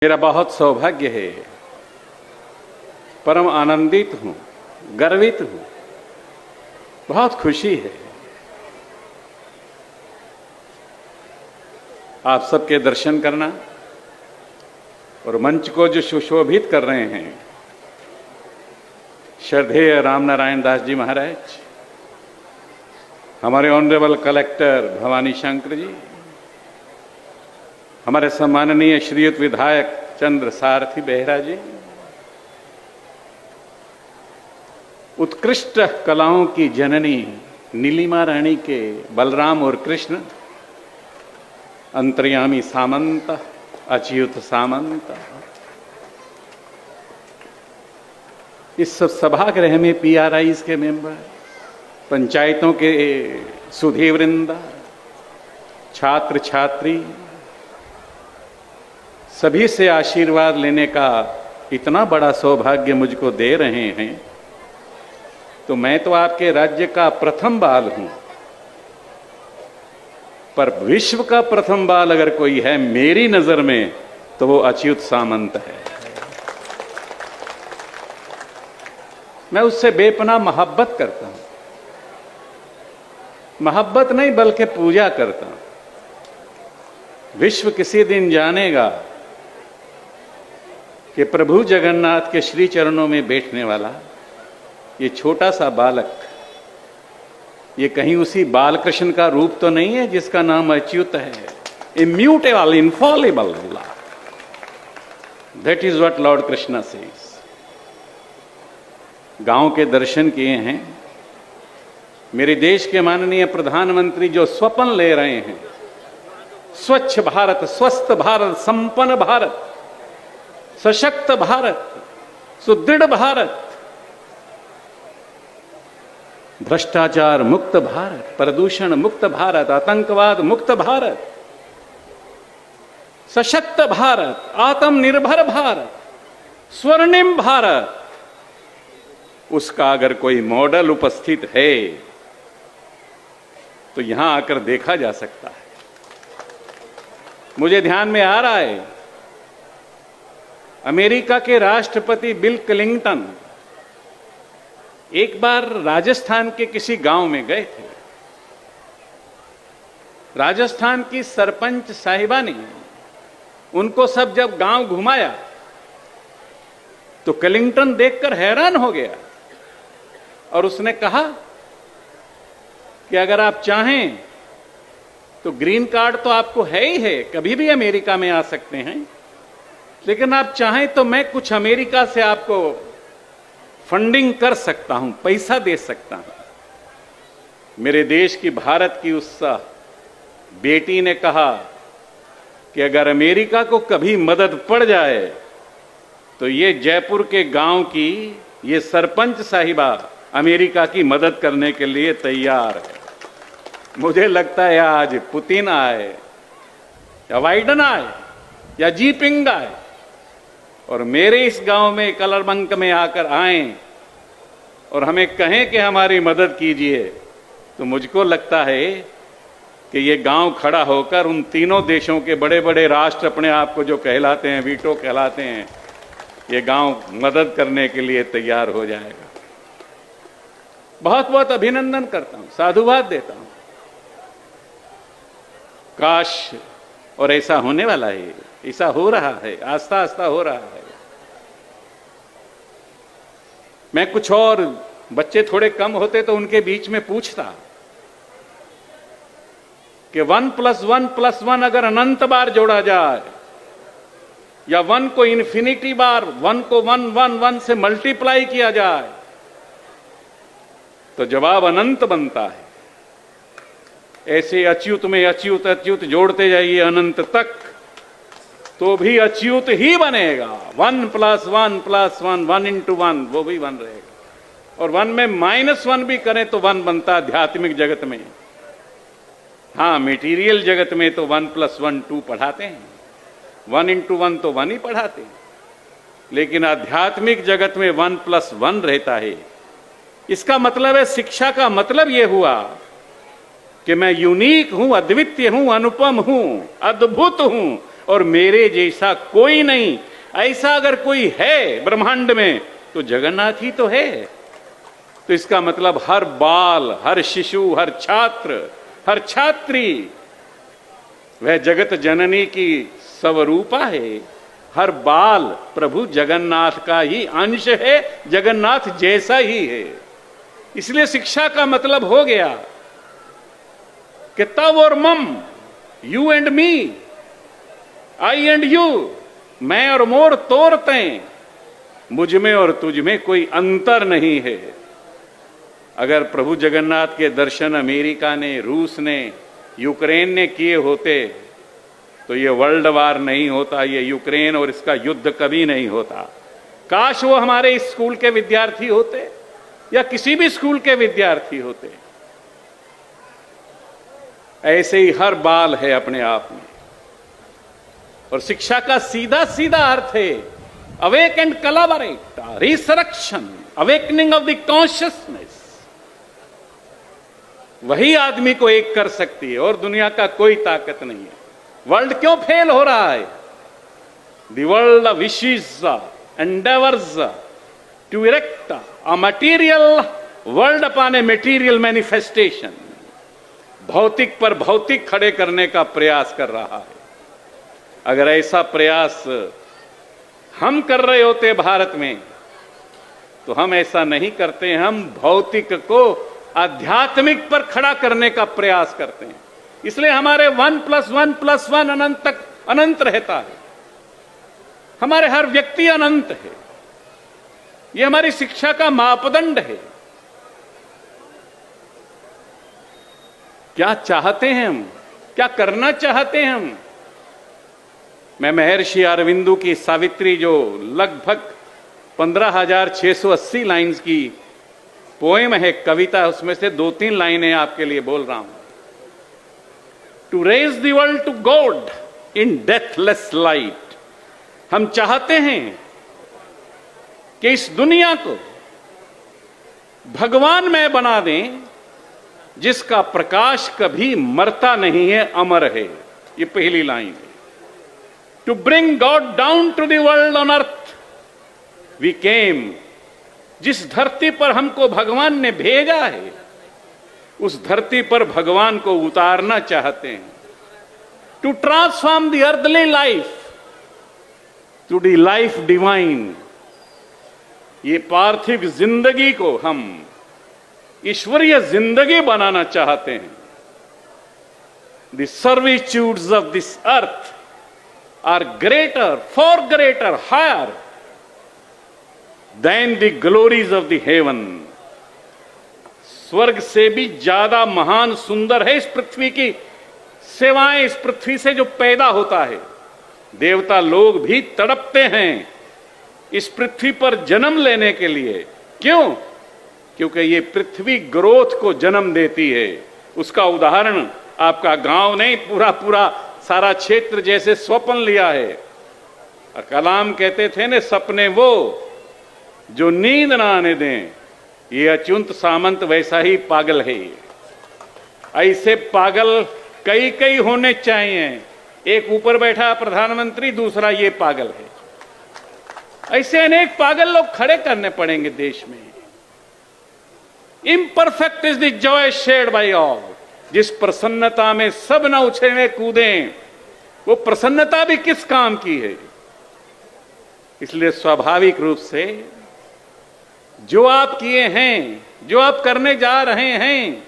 मेरा बहुत सौभाग्य है, परम आनंदित हूँ, गर्वित हूँ, बहुत खुशी है आप सबके दर्शन करना और मंच को जो सुशोभित कर रहे हैं श्रद्धेय राम नारायण दास जी महाराज, हमारे ऑनरेबल कलेक्टर भवानी शंकर जी, हमारे सम्माननीय श्रीयुत विधायक चंद्र सारथी बेहरा जी, उत्कृष्ट कलाओं की जननी नीलिमा रानी के बलराम और कृष्ण, अंतर्यामी सामंत, अच्युत सामंत, इस सभागृह में PRIs के मेंबर, पंचायतों के सुधी वृंदा, छात्र छात्री, सभी से आशीर्वाद लेने का इतना बड़ा सौभाग्य मुझको दे रहे हैं, तो मैं तो आपके राज्य का प्रथम बाल हूं, पर विश्व का प्रथम बाल अगर कोई है मेरी नजर में तो वो अच्युत सामंत है। मैं उससे बेपनाह मोहब्बत करता हूं, मोहब्बत नहीं बल्कि पूजा करता हूं। विश्व किसी दिन जानेगा कि प्रभु जगन्नाथ के श्री चरणों में बैठने वाला ये छोटा सा बालक, ये कहीं उसी बालकृष्ण का रूप तो नहीं है जिसका नाम अच्युत है। Immutable, infallible, that is what Lord Krishna says. गांव के दर्शन किए हैं, मेरे देश के माननीय प्रधानमंत्री जो स्वप्न ले रहे हैं, स्वच्छ भारत, स्वस्थ भारत, संपन्न भारत, सशक्त भारत, सुदृढ़ भारत, भ्रष्टाचार मुक्त भारत, प्रदूषण मुक्त भारत, आतंकवाद मुक्त भारत, सशक्त भारत, आत्मनिर्भर भारत, स्वर्णिम भारत, उसका अगर कोई मॉडल उपस्थित है तो यहां आकर देखा जा सकता है। मुझे ध्यान में आ रहा है, अमेरिका के राष्ट्रपति बिल क्लिंटन एक बार राजस्थान के किसी गांव में गए थे। राजस्थान की सरपंच साहिबा ने उनको सब जब गांव घुमाया तो क्लिंटन देखकर हैरान हो गया और उसने कहा कि अगर आप चाहें तो ग्रीन कार्ड तो आपको है ही है, कभी भी अमेरिका में आ सकते हैं, लेकिन आप चाहें तो मैं कुछ अमेरिका से आपको फंडिंग कर सकता हूं, पैसा दे सकता हूं। मेरे देश की, भारत की उस बेटी ने कहा कि अगर अमेरिका को कभी मदद पड़ जाए तो ये जयपुर के गांव की ये सरपंच साहिबा अमेरिका की मदद करने के लिए तैयार है। मुझे लगता है आज पुतिन आए या बाइडेन आए या जीपिंग आए और मेरे इस गांव में कलरबंक में आकर आए और हमें कहें कि हमारी मदद कीजिए, तो मुझको लगता है कि ये गांव खड़ा होकर उन तीनों देशों के बड़े बड़े राष्ट्र अपने आप को जो कहलाते हैं, वीटो कहलाते हैं, ये गांव मदद करने के लिए तैयार हो जाएगा। बहुत बहुत अभिनंदन करता हूं, साधुवाद देता हूं। काश और ऐसा होने वाला है, ऐसा हो रहा है, आस्ता आस्ता हो रहा है। मैं कुछ और बच्चे थोड़े कम होते तो उनके बीच में पूछता कि 1 + 1 + 1 अगर अनंत बार जोड़ा जाए या 1 को इन्फिनिटी बार, 1 को 1 1 1 से मल्टीप्लाई किया जाए तो जवाब अनंत बनता है। ऐसे अच्युत में अच्युत अच्युत जोड़ते जाइए अनंत तक तो भी अच्युत ही बनेगा। 1 + 1 + 1, 1 × 1, वो भी 1 रहेगा। और 1 में -1 भी करें तो 1 बनता आध्यात्मिक जगत में। हाँ, मेटीरियल जगत में तो 1 + 1 2 पढ़ाते हैं, 1 × 1 तो 1 ही पढ़ाते हैं, लेकिन आध्यात्मिक जगत में 1 + 1 रहता है। इसका मतलब है, शिक्षा का मतलब यह हुआ कि मैं यूनिक हूं, अद्वितीय हूं, अनुपम हूं, अद्भुत हूं और मेरे जैसा कोई नहीं, ऐसा अगर कोई है ब्रह्मांड में तो जगन्नाथ ही तो है। तो इसका मतलब हर बाल, हर शिशु, हर छात्र, हर छात्री वह जगत जननी की स्वरूपा है। हर बाल प्रभु जगन्नाथ का ही अंश है, जगन्नाथ जैसा ही है। इसलिए शिक्षा का मतलब हो गया कि तव और मम, you and me, I and you, मैं और मोर तोर तैं, मुझ में और तुझ में कोई अंतर नहीं है। अगर प्रभु जगन्नाथ के दर्शन अमेरिका ने, रूस ने, यूक्रेन ने किए होते तो ये वर्ल्ड वार नहीं होता, ये यूक्रेन और इसका युद्ध कभी नहीं होता। काश वो हमारे इस स्कूल के विद्यार्थी होते या किसी भी स्कूल के विद्यार्थी होते। ऐसे ही हर बाल है अपने आप में। और शिक्षा का सीधा सीधा अर्थ है awake and collaborate, resurrection, awakening of the consciousness. वही आदमी को एक कर सकती है और दुनिया का कोई ताकत नहीं है। वर्ल्ड क्यों फेल हो रहा है? The world wishes endeavours to erect a material world upon a material manifestation. भौतिक पर भौतिक खड़े करने का प्रयास कर रहा है। अगर ऐसा प्रयास हम कर रहे होते भारत में तो हम ऐसा नहीं करते। हम भौतिक को आध्यात्मिक पर खड़ा करने का प्रयास करते हैं। इसलिए हमारे 1+1+1 अनंत तक अनंत रहता है। हमारे हर व्यक्ति अनंत है। यह हमारी शिक्षा का मापदंड है। क्या चाहते हैं हम? क्या करना चाहते हैं हम? मैं महर्षि अरविंदो की सावित्री, जो लगभग 15,680 लाइन्स की पोएम है, कविता, उसमें से 2-3 लाइनें आपके लिए बोल रहा हूं। To raise the world to God in deathless light. हम चाहते हैं कि इस दुनिया को भगवान में बना दें, जिसका प्रकाश कभी मरता नहीं है, अमर है। ये पहली लाइन है। To bring God down to the world on earth we came. जिस धरती पर हमको भगवान ने भेजा है, उस धरती पर भगवान को उतारना चाहते हैं। To transform the earthly life to the life divine. ये पार्थिव जिंदगी को हम ईश्वरीय जिंदगी बनाना चाहते हैं। The servitudes of this earth are greater, for greater, higher than the glories of the heaven. स्वर्ग से भी ज्यादा महान, सुंदर है इस पृथ्वी की सेवाएं। इस पृथ्वी से जो पैदा होता है, देवता लोग भी तड़पते हैं इस पृथ्वी पर जन्म लेने के लिए। क्यों? क्योंकि ये पृथ्वी ग्रोथ को जन्म देती है। उसका उदाहरण आपका गांव नहीं, पूरा पूरा सारा क्षेत्र जैसे स्वप्न लिया है। और कलाम कहते थे ने, सपने वो जो नींद ना आने दें। ये अच्युत सामंत वैसा ही पागल है। ऐसे पागल कई कई होने चाहिए। एक ऊपर बैठा प्रधानमंत्री, दूसरा ये पागल है। ऐसे अनेक पागल लोग खड़े करने पड़ेंगे देश में। Imperfect is the Joy shared by all. जिस प्रसन्नता में सब न उछले कूदें, वो प्रसन्नता भी किस काम की है? इसलिए स्वाभाविक रूप से जो आप किए हैं, जो आप करने जा रहे हैं,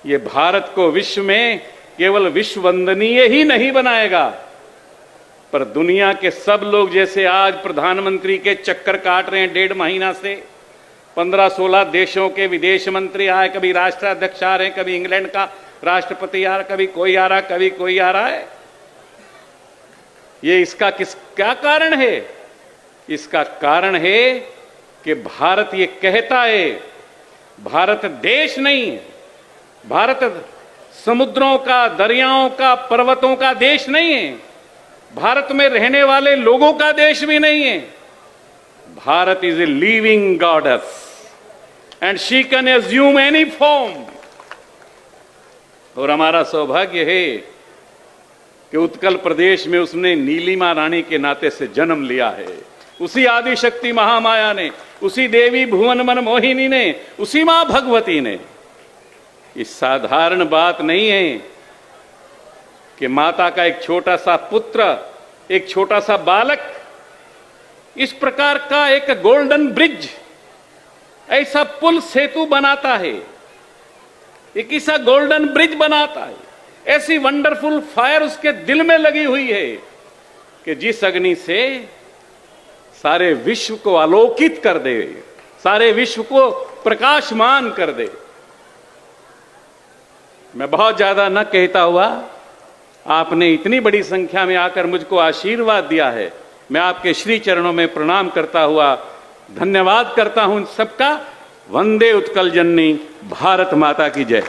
ये भारत को विश्व में केवल विश्व वंदनीय ही नहीं बनाएगा, पर दुनिया के सब लोग जैसे आज प्रधानमंत्री के चक्कर काट रहे हैं 1.5 महीना से, 15-16 देशों के विदेश मंत्री आए, कभी राष्ट्राध्यक्ष आ रहे हैं, कभी इंग्लैंड का राष्ट्रपति आ रहा, कभी कोई आ रहा, कभी कोई आ रहा है। ये इसका क्या कारण है? इसका कारण है कि भारत ये कहता है, भारत देश नहीं है, भारत समुद्रों का, दरियाओं का, पर्वतों का देश नहीं है, भारत में रहने वाले लोगों का देश भी नहीं है। Bharat is a living goddess and she can assume any form. और हमारा सौभाग्य है कि उत्कल प्रदेश में उसने नीलिमा रानी के नाते से जन्म लिया है। उसी आदिशक्ति महामाया ने, उसी देवी भुवन मन मोहिनी ने, उसी मां भगवती ने। ये साधारण बात नहीं है कि माता का एक छोटा सा पुत्र, एक छोटा सा बालक इस प्रकार का एक गोल्डन ब्रिज, ऐसा पुल सेतु बनाता है, एक ऐसा गोल्डन ब्रिज बनाता है, ऐसी वंडरफुल फायर उसके दिल में लगी हुई है कि जिस अग्नि से सारे विश्व को आलोकित कर दे, सारे विश्व को प्रकाशमान कर दे। मैं बहुत ज्यादा न कहता हुआ, आपने इतनी बड़ी संख्या में आकर मुझको आशीर्वाद दिया है, मैं आपके श्री चरणों में प्रणाम करता हुआ धन्यवाद करता हूं सबका। वंदे उत्कल जननी, भारत माता की जय।